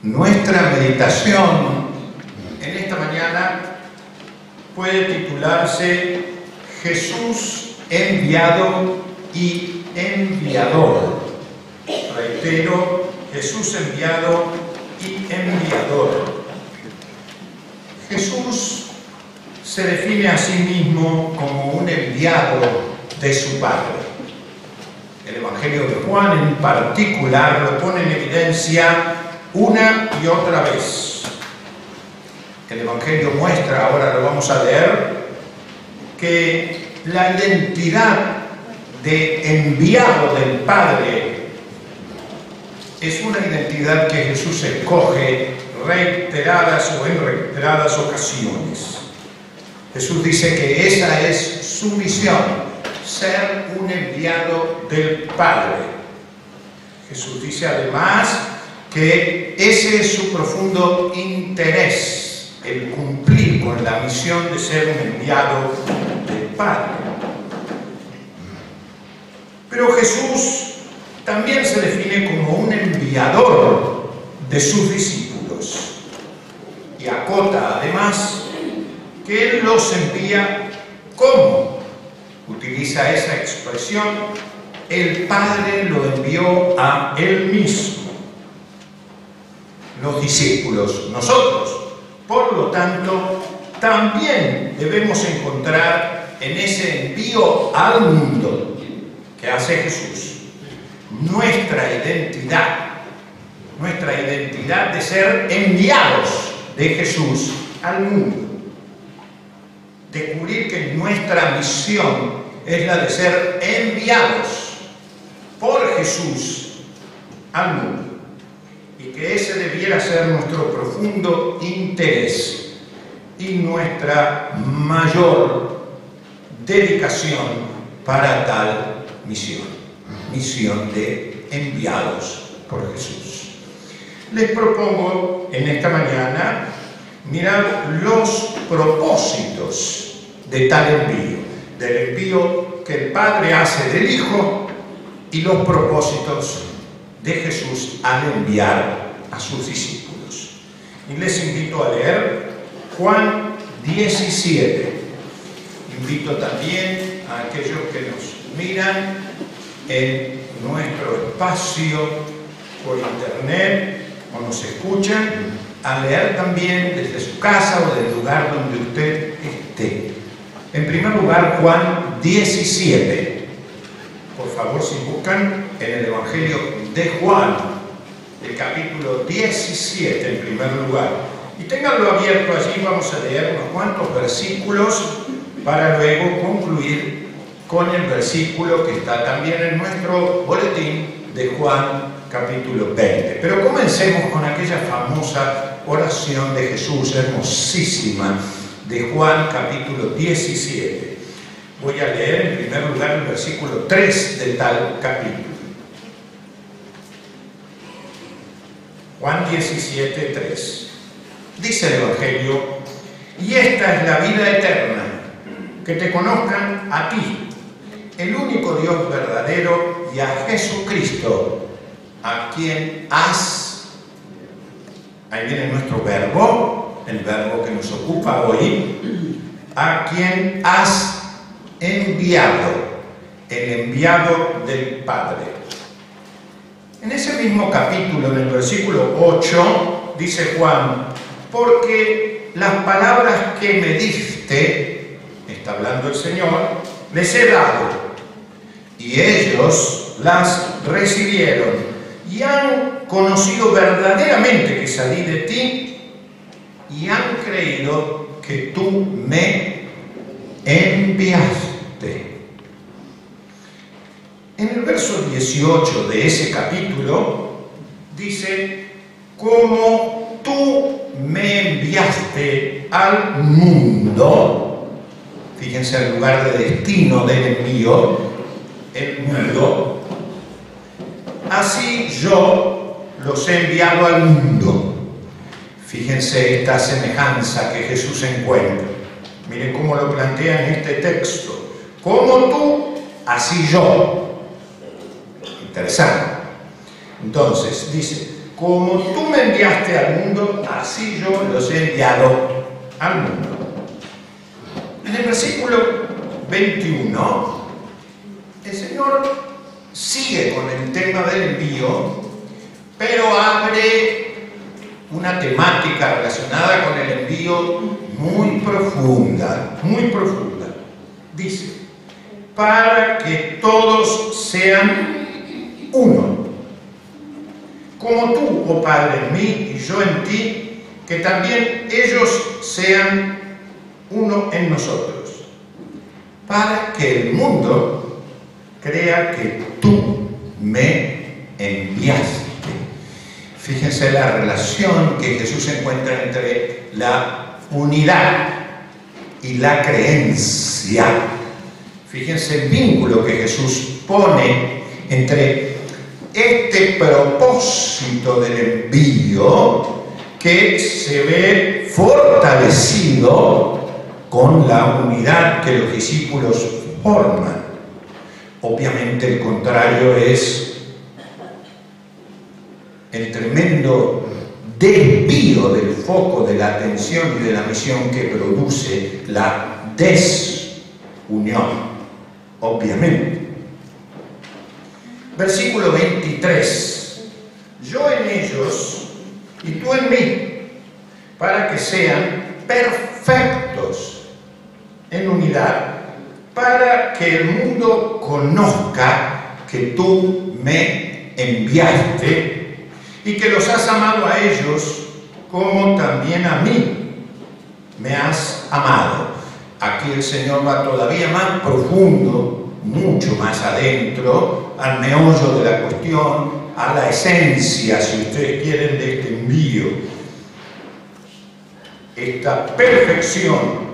Nuestra meditación en esta mañana puede titularse Jesús enviado y enviador. Reitero, Jesús enviado y enviador. Jesús se define a sí mismo como un enviado de su Padre. El Evangelio de Juan en particular lo pone en evidencia una y otra vez. El Evangelio muestra, ahora lo vamos a leer, que la identidad de enviado del Padre es una identidad que Jesús escoge reiteradas o en reiteradas ocasiones. Jesús dice que esa es su misión, ser un enviado del Padre. Jesús dice además que ese es su profundo interés, el cumplir con la misión de ser un enviado del Padre. Pero Jesús también se define como un enviador de sus discípulos y acota además que Él los envía como, utiliza esa expresión, el Padre lo envió a Él mismo. Los discípulos, nosotros, por lo tanto, también debemos encontrar en ese envío al mundo que hace Jesús nuestra identidad de ser enviados de Jesús al mundo. Descubrir que nuestra misión es la de ser enviados por Jesús al mundo. Y que ese debiera ser nuestro profundo interés y nuestra mayor dedicación para tal misión de enviados por Jesús. Les propongo en esta mañana mirar los propósitos de tal envío, del envío que el Padre hace del Hijo y los propósitos de Jesús al enviar a sus discípulos. Y les invito a leer Juan 17. Invito también a aquellos que nos miran en nuestro espacio por internet o nos escuchan a leer también desde su casa o del lugar donde usted esté. En primer lugar, Juan 17. Por favor, si buscan en el Evangelio de Juan, el capítulo 17 en primer lugar. Y ténganlo abierto allí, vamos a leer unos cuantos versículos para luego concluir con el versículo que está también en nuestro boletín de Juan capítulo 20. Pero comencemos con aquella famosa oración de Jesús, hermosísima, de Juan capítulo 17. Voy a leer en primer lugar el versículo 3 de tal capítulo. Juan 17, 3. Dice el Evangelio: y esta es la vida eterna, que te conozcan a ti, el único Dios verdadero, y a Jesucristo, a quien has, ahí viene nuestro verbo, el verbo que nos ocupa hoy, a quien has enviado, el enviado del Padre. En ese mismo capítulo, en el versículo 8, dice Juan: porque las palabras que me diste, está hablando el Señor, les he dado, y ellos las recibieron, y han conocido verdaderamente que salí de ti, y han creído que tú me enviaste. En el verso 18 de ese capítulo dice: como tú me enviaste al mundo, fíjense el lugar de destino del envío, el mundo, así yo los he enviado al mundo. Fíjense esta semejanza que Jesús encuentra. Miren cómo lo plantea en este texto: como tú, así yo. Interesante. Entonces dice: como tú me enviaste al mundo, así yo los he enviado al mundo. En el versículo 21, el Señor sigue con el tema del envío, pero abre una temática relacionada con el envío muy profunda, muy profunda. Dice, para que todos sean uno, como tú, oh Padre, en mí y yo en ti, que también ellos sean uno en nosotros, para que el mundo crea que tú me enviaste. Fíjense la relación que Jesús encuentra entre la unidad y la creencia. Fíjense el vínculo que Jesús pone entre este propósito del envío que se ve fortalecido con la unidad que los discípulos forman. Obviamente el contrario es el tremendo desvío del foco de la atención y de la misión que produce la desunión, obviamente. Versículo 23. Yo en ellos y tú en mí, para que sean perfectos en unidad, para que el mundo conozca que tú me enviaste y que los has amado a ellos como también a mí me has amado. Aquí el Señor va todavía más profundo, mucho más adentro, al meollo de la cuestión, a la esencia, si ustedes quieren, de este envío. Esta perfección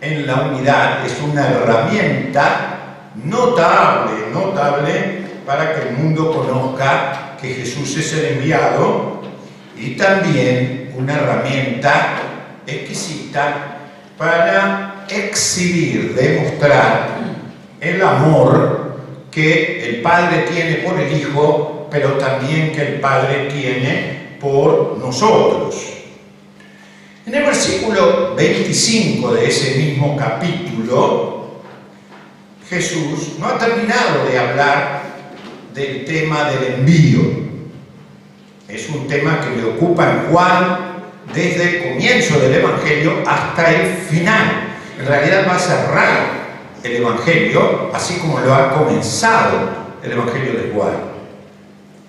en la unidad es una herramienta notable para que el mundo conozca que Jesús es el enviado, y también una herramienta exquisita para exhibir, demostrar el amor que el Padre tiene por el Hijo, pero también que el Padre tiene por nosotros. En el versículo 25 de ese mismo capítulo, Jesús no ha terminado de hablar del tema del envío. Es un tema que le ocupa en Juan desde el comienzo del Evangelio hasta el final. En realidad va a cerrar el Evangelio así como lo ha comenzado el Evangelio de Juan.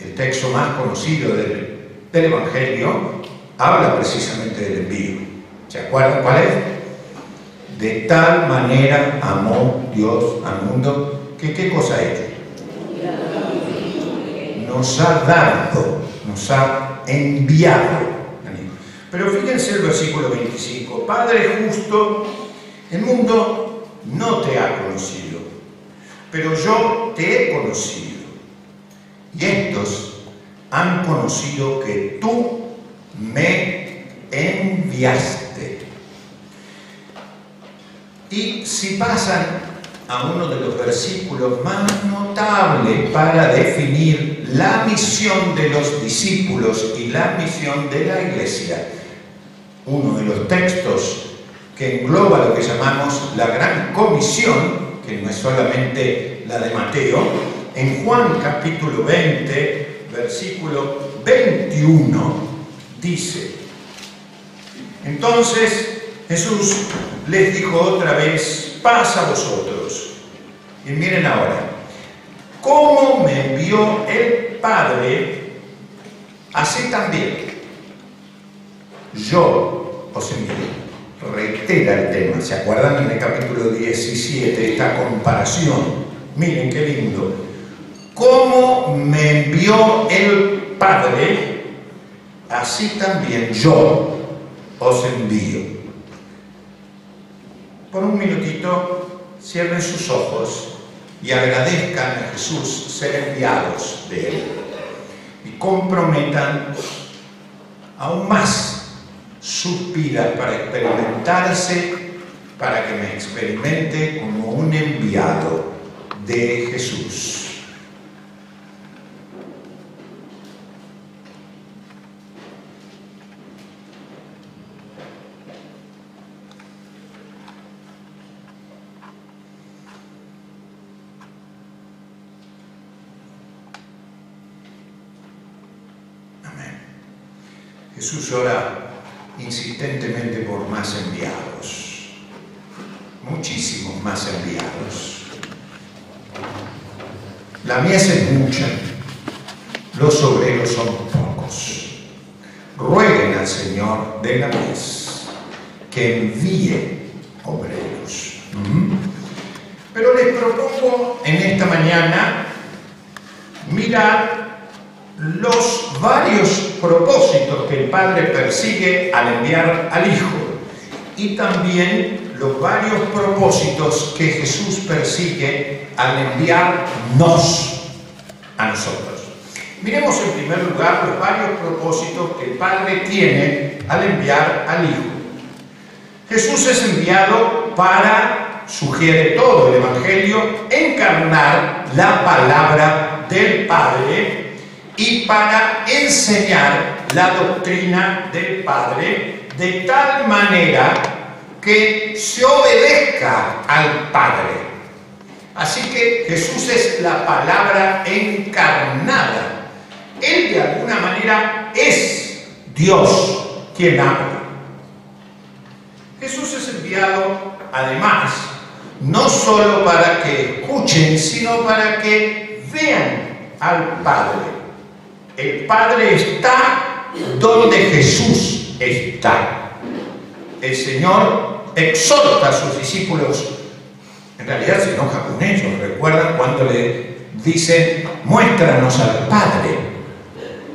El texto más conocido del Evangelio habla precisamente del envío. ¿Se acuerdan cuál es? De tal manera amó Dios al mundo que ¿qué cosa ha hecho? Nos ha dado, nos ha enviado. Pero fíjense el versículo 25. Padre justo, el mundo no te ha conocido, pero yo te he conocido. Y estos han conocido que tú me enviaste. Y si pasan a uno de los versículos más notables para definir la misión de los discípulos y la misión de la iglesia, uno de los textos que engloba lo que llamamos la Gran Comisión, que no es solamente la de Mateo, en Juan capítulo 20, versículo 21, dice: entonces Jesús les dijo otra vez, paz a vosotros. Y miren ahora, como me envió el Padre, así también yo os envío. Reitera el tema. ¿Se acuerdan en el capítulo 17 esta comparación? Miren qué lindo. Como me envió el Padre, así también yo os envío. Por un minutito cierren sus ojos y agradezcan a Jesús ser enviados de Él y comprometan aún más sus vidas para experimentarse, para que me experimente como un enviado de Jesús. Jesús ora insistentemente por más enviados, muchísimos más enviados. La mies es mucha, los obreros son pocos. Rueguen al Señor de la mies que envíe obreros. Pero les propongo en esta mañana mirar los varios propósitos que el Padre persigue al enviar al Hijo y también los varios propósitos que Jesús persigue al enviarnos a nosotros. Miremos en primer lugar los varios propósitos que el Padre tiene al enviar al Hijo. Jesús es enviado para, sugiere todo el Evangelio, encarnar la palabra del Padre y para enseñar la doctrina del Padre de tal manera que se obedezca al Padre. Así que Jesús es la palabra encarnada. Él de alguna manera es Dios quien habla. Jesús es enviado además no solo para que escuchen, sino para que vean al Padre. El Padre está donde Jesús está. El Señor exhorta a sus discípulos, en realidad se enoja con ellos. ¿Recuerdan cuando le dicen, muéstranos al Padre?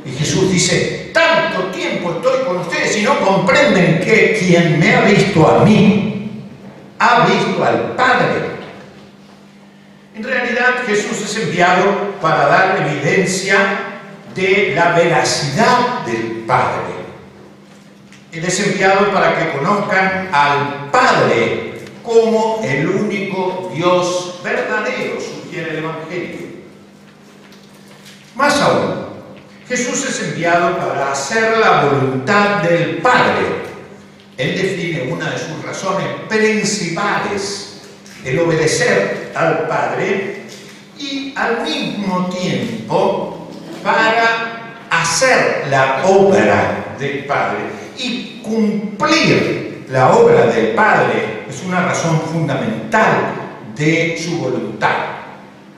Y Jesús dice, tanto tiempo estoy con ustedes y no comprenden que quien me ha visto a mí, ha visto al Padre. En realidad Jesús es enviado para dar evidencia de la veracidad del Padre. Él es enviado para que conozcan al Padre como el único Dios verdadero, sugiere el Evangelio. Más aún, Jesús es enviado para hacer la voluntad del Padre. Él define una de sus razones principales, el obedecer al Padre, y al mismo tiempo para hacer la obra del Padre. Y cumplir la obra del Padre es una razón fundamental de su voluntad.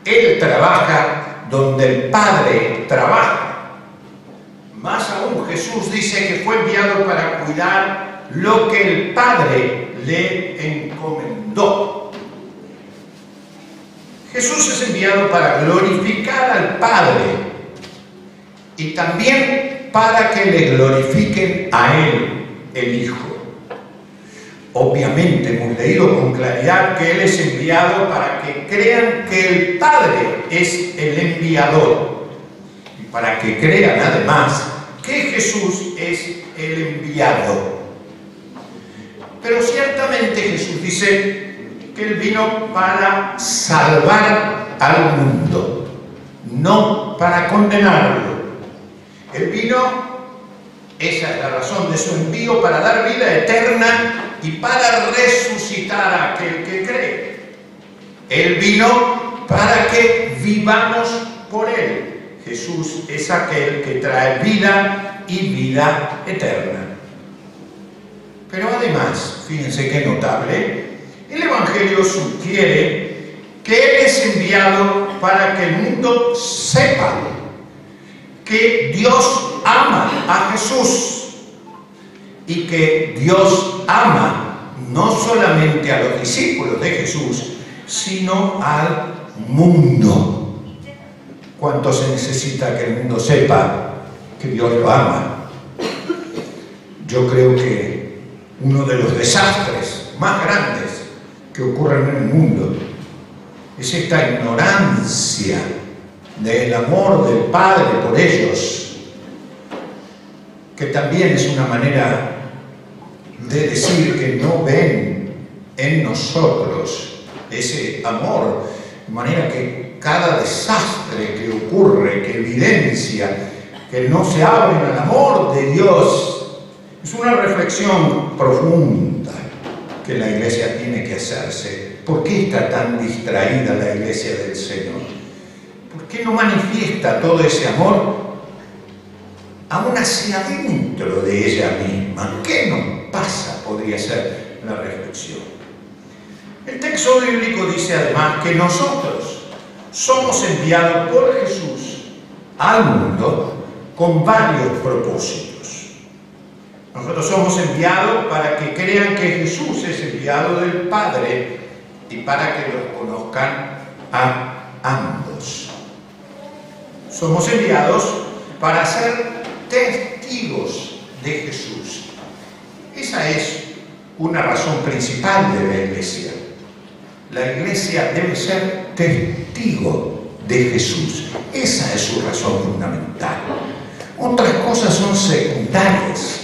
Él trabaja donde el Padre trabaja. Más aún, Jesús dice que fue enviado para cuidar lo que el Padre le encomendó. Jesús es enviado para glorificar al Padre y también para que le glorifiquen a Él, el Hijo. Obviamente hemos leído con claridad que Él es enviado para que crean que el Padre es el enviador y para que crean además que Jesús es el enviado. Pero ciertamente Jesús dice que Él vino para salvar al mundo, no para condenarlo. Él vino, esa es la razón de su envío, para dar vida eterna y para resucitar a aquel que cree. Él vino para que vivamos por Él. Jesús es aquel que trae vida y vida eterna. Pero además, fíjense qué notable, el Evangelio sugiere que Él es enviado para que el mundo sepa que Dios ama a Jesús y que Dios ama no solamente a los discípulos de Jesús, sino al mundo. ¿Cuánto se necesita que el mundo sepa que Dios lo ama? Yo creo que uno de los desastres más grandes que ocurren en el mundo es esta ignorancia del amor del Padre por ellos, que también es una manera de decir que no ven en nosotros ese amor, de manera que cada desastre que ocurre, que evidencia que no se abren al amor de Dios, es una reflexión profunda que la Iglesia tiene que hacerse. ¿Por qué está tan distraída la Iglesia del Señor? ¿Por qué no manifiesta todo ese amor aún hacia adentro de ella misma. ¿Qué nos pasa? Podría ser la reflexión. El texto bíblico dice además que nosotros somos enviados por Jesús al mundo con varios propósitos. Nosotros somos enviados para que crean que Jesús es enviado del Padre y para que los conozcan a ambos. Somos enviados para ser testigos de Jesús. Esa es una razón principal de la Iglesia. La Iglesia debe ser testigo de Jesús. Esa es su razón fundamental. Otras cosas son secundarias,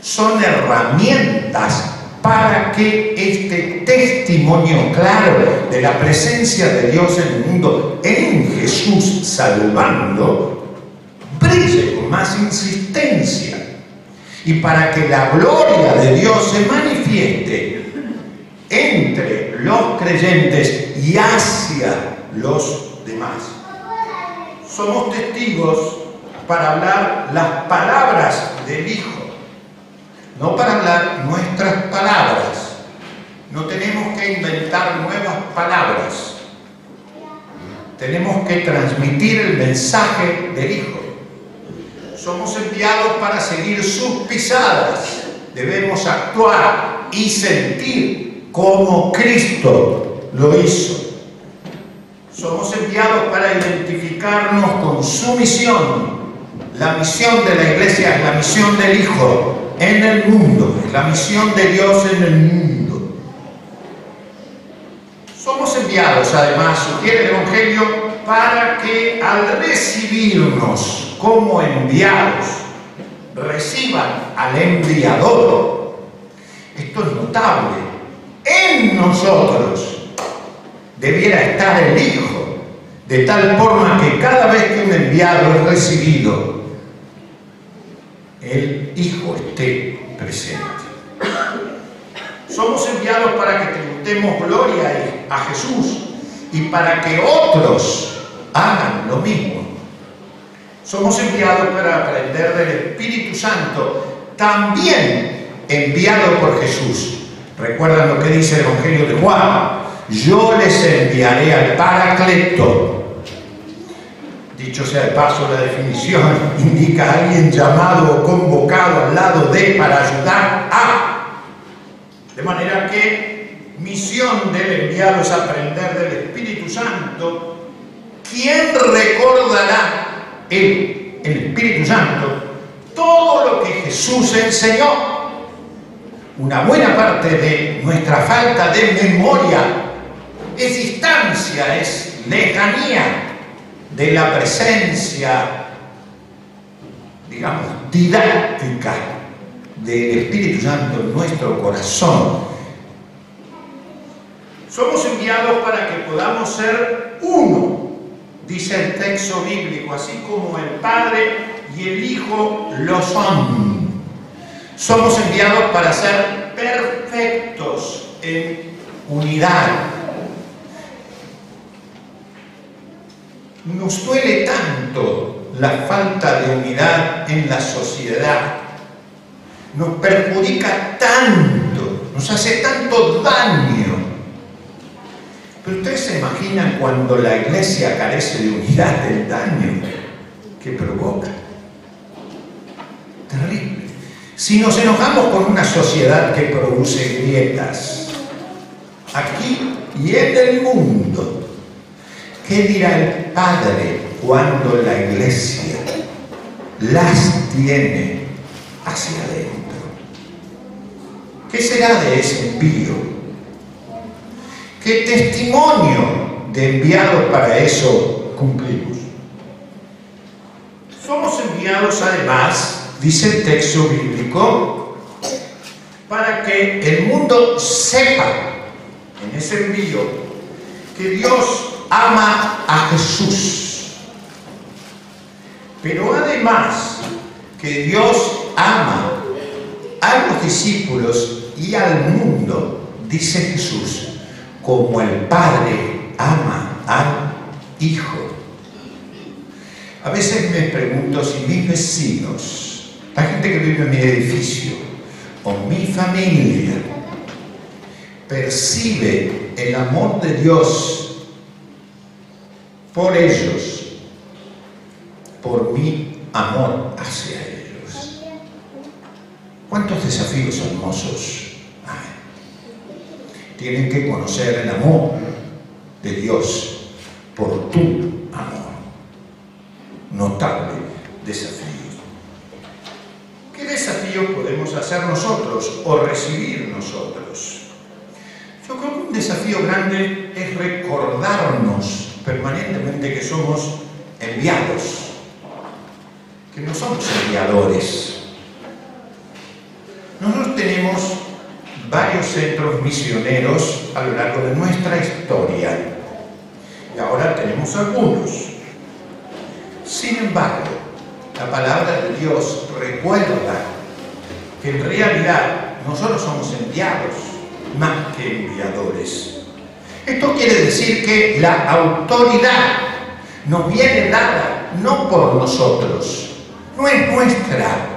son herramientas para que este testimonio claro de la presencia de Dios en el mundo, en Jesús salvando, brille con más insistencia y para que la gloria de Dios se manifieste entre los creyentes y hacia los demás. Somos testigos para hablar las palabras del Hijo, no para hablar nuestras palabras. No tenemos que inventar nuevas palabras. Tenemos que transmitir el mensaje del Hijo. Somos enviados para seguir sus pisadas. Debemos actuar y sentir como Cristo lo hizo. Somos enviados para identificarnos con su misión. La misión de la Iglesia es la misión del Hijo en el mundo, es la misión de Dios en el mundo. Somos enviados, además, sugiere el Evangelio, para que al recibirnos como enviados, reciban al enviador. Esto es notable. En nosotros debiera estar el Hijo, de tal forma que cada vez que un enviado es recibido, el Hijo esté presente. Somos enviados para que tributemos gloria a Jesús y para que otros hagan lo mismo. Somos enviados para aprender del Espíritu Santo, también enviado por Jesús. ¿Recuerdan lo que dice el Evangelio de Juan? Yo les enviaré al Paracleto. Dicho sea de paso, la definición indica a alguien llamado o convocado al lado de para ayudar a. De manera que misión del enviado es aprender del Espíritu Santo. ¿Quién recordará? Él, el Espíritu Santo, todo lo que Jesús enseñó. Una buena parte de nuestra falta de memoria es distancia, es lejanía de la presencia, digamos, didáctica del Espíritu Santo en nuestro corazón. Somos enviados para que podamos ser uno, dice el texto bíblico, así como el Padre y el Hijo lo son. Somos enviados para ser perfectos en unidad. Nos duele tanto la falta de unidad en la sociedad. Nos perjudica tanto, nos hace tanto daño. Pero ustedes se imaginan cuando la Iglesia carece de unidad, el daño que provoca. Terrible. Si nos enojamos con una sociedad que produce grietas, aquí y en el mundo, ¿qué dirá el Padre cuando la Iglesia las tiene hacia adentro? ¿Qué será de ese envío? ¿Qué testimonio de enviados para eso cumplimos? Somos enviados además, dice el texto bíblico, para que el mundo sepa en ese envío que Dios ama a Jesús, pero además que Dios ama a los discípulos y al mundo, dice Jesús, como el Padre ama al Hijo. A veces me pregunto si mis vecinos la gente que vive en mi edificio o mi familia percibe el amor de Dios por ellos, por mi amor hacia ellos. ¿Cuántos desafíos hermosos hay? Tienen que conocer el amor de Dios por tu amor. Notable desafío. ¿Qué desafío podemos hacer nosotros o recibir nosotros? Yo creo que un desafío grande es recordarnos permanentemente que somos enviados, que no somos enviadores. Nosotros tenemos varios centros misioneros a lo largo de nuestra historia y ahora tenemos algunos. Sin embargo, la palabra de Dios recuerda que en realidad nosotros somos enviados más que enviadores. Esto quiere decir que la autoridad nos viene dada no por nosotros, no es nuestra,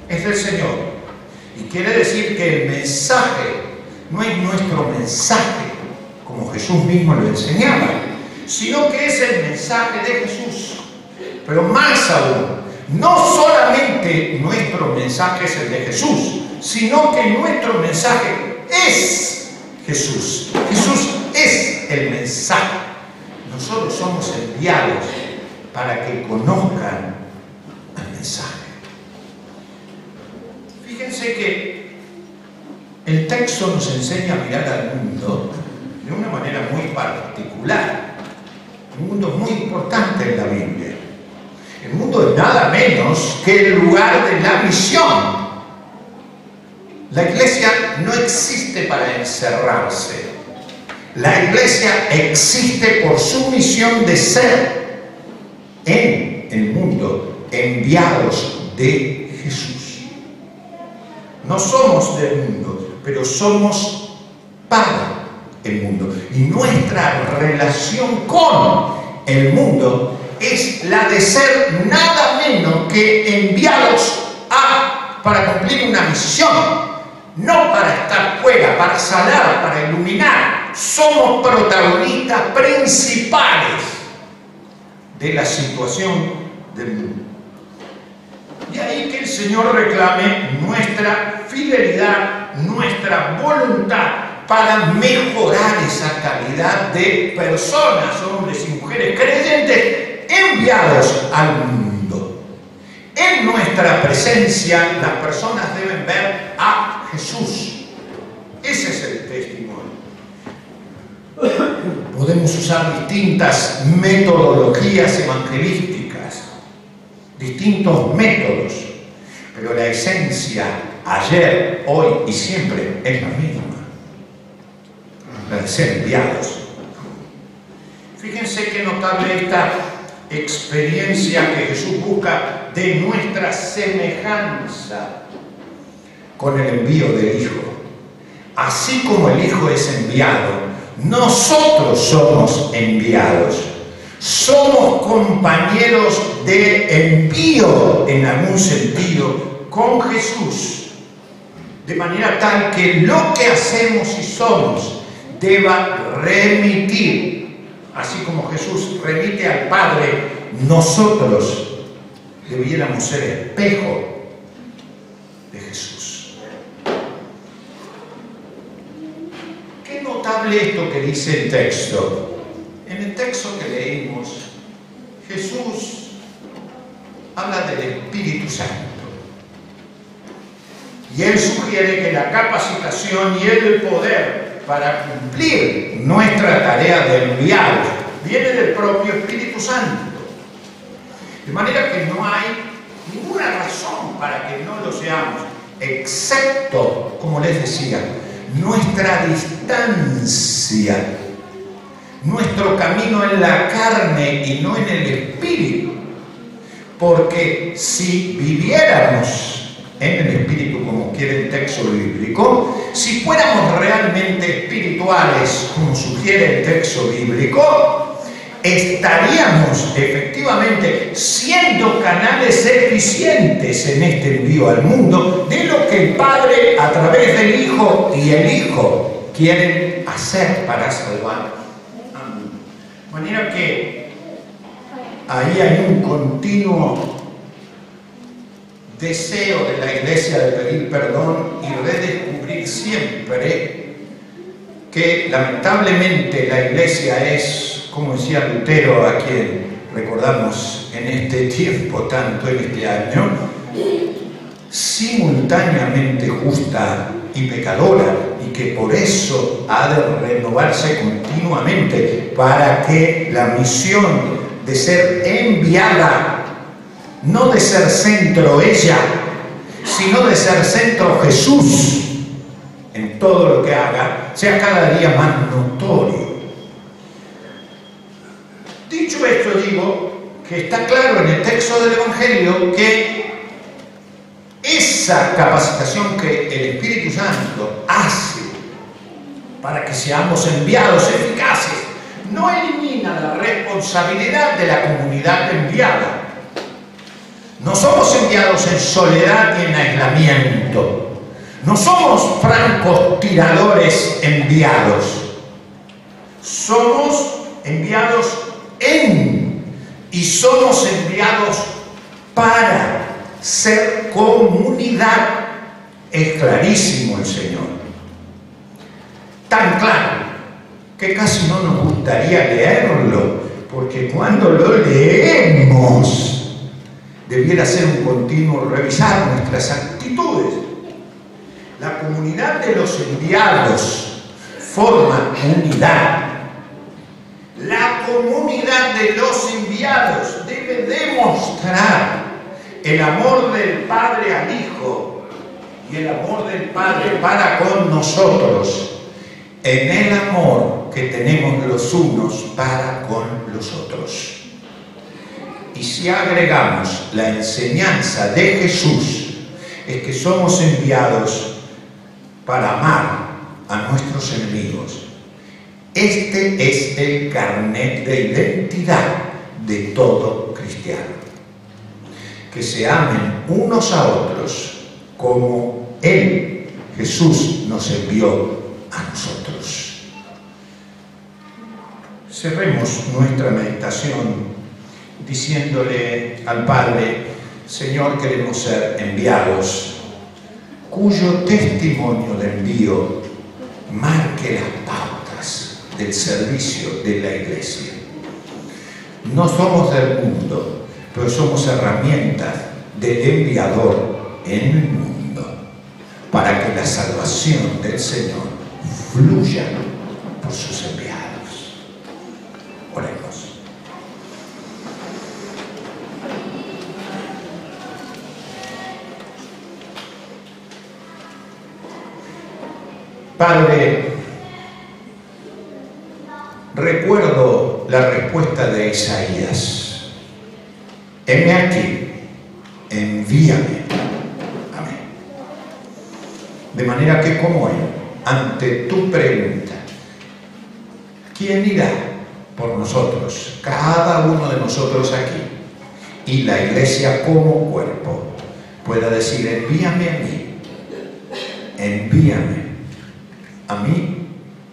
es del Señor. Y quiere decir que el mensaje no es nuestro mensaje, como Jesús mismo lo enseñaba, sino que es el mensaje de Jesús. Pero más aún, no solamente nuestro mensaje es el de Jesús, sino que nuestro mensaje es Jesús. Jesús es el mensaje. Nosotros somos enviados para que conozcan el mensaje. Fíjense que el texto nos enseña a mirar al mundo de una manera muy particular. Un mundo muy importante en la Biblia. El mundo es nada menos que el lugar de la misión. La iglesia no existe para encerrarse. La iglesia existe por su misión de ser en el mundo enviados de Jesús. No somos del mundo, pero somos para el mundo. Y nuestra relación con el mundo es la de ser nada menos que enviados para cumplir una misión, no para estar fuera, para sanar, para iluminar. Somos protagonistas principales de la situación del mundo. Y ahí que el Señor reclame nuestra fidelidad, nuestra voluntad para mejorar esa calidad de personas, hombres y mujeres creyentes, enviados al mundo. En nuestra presencia las personas deben ver a Jesús. Ese es el testimonio. Podemos usar distintas metodologías evangelísticas, distintos métodos, pero la esencia ayer, hoy y siempre es la misma, la de ser enviados. Fíjense qué notable esta experiencia que Jesús busca de nuestra semejanza con el envío del Hijo. Así como el Hijo es enviado, nosotros somos enviados. Somos compañeros de envío en algún sentido con Jesús, de manera tal que lo que hacemos y somos deba remitir. Así como Jesús remite al Padre, nosotros debiéramos ser espejo de Jesús. Qué notable esto que dice el texto. En el texto que leímos, Jesús habla del Espíritu Santo. Y Él sugiere que la capacitación y el poder para cumplir nuestra tarea de enviar viene del propio Espíritu Santo. De manera que no hay ninguna razón para que no lo seamos, excepto, como les decía, nuestra distancia, nuestro camino en la carne y no en el Espíritu. Porque si viviéramos en el Espíritu, como quiere el texto bíblico, si fuéramos realmente espirituales, como sugiere el texto bíblico, estaríamos efectivamente siendo canales eficientes en este envío al mundo de lo que el Padre a través del Hijo y el Hijo quieren hacer para salvar al mundo. De manera que ahí hay un continuo deseo de la Iglesia de pedir perdón y redescubrir siempre que lamentablemente la Iglesia es, como decía Lutero, a quien recordamos en este tiempo, tanto en este año, simultáneamente justa y pecadora, y que por eso ha de renovarse continuamente para que la misión de ser enviada, no de ser centro ella, sino de ser centro Jesús en todo lo que haga, sea cada día más notorio. Dicho esto, digo que está claro en el texto del Evangelio que esa capacitación que el Espíritu Santo hace para que seamos enviados eficaces no elimina la responsabilidad de la comunidad enviada. No somos enviados en soledad y en aislamiento. No somos francos tiradores enviados. Somos enviados y somos enviados para ser comunidad. Es clarísimo el Señor. Tan claro que casi no nos gustaría leerlo, porque cuando lo leemos debiera ser un continuo revisar nuestras actitudes. La comunidad de los enviados forma unidad. La comunidad de los enviados debe demostrar el amor del Padre al Hijo y el amor del Padre para con nosotros en el amor que tenemos los unos para con los otros. Y si agregamos la enseñanza de Jesús, es que somos enviados para amar a nuestros enemigos. Este es el carnet de identidad de todo cristiano. Que se amen unos a otros como Él, Jesús, nos envió a nosotros. Cerremos nuestra meditación diciéndole al Padre: Señor, queremos ser enviados cuyo testimonio de envío marque las pautas del servicio de la Iglesia. No somos del mundo, pero somos herramientas del enviador en el mundo para que la salvación del Señor fluya por sus enviados. Oremos. Padre, recuerdo la respuesta de Isaías: heme aquí, envíame. Amén. De manera que, como él, ante tu pregunta, ¿quién irá por nosotros? Cada uno de nosotros aquí, y la Iglesia como cuerpo, pueda decir: envíame a mí, envíame a mí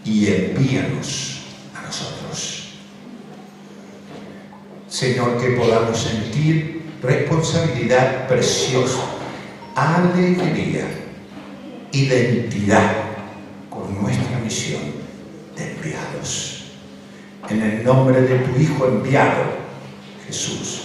y envíanos a nosotros. Señor, que podamos sentir responsabilidad preciosa, alegría, identidad con nuestra misión de enviados. En el nombre de tu Hijo enviado, Jesús.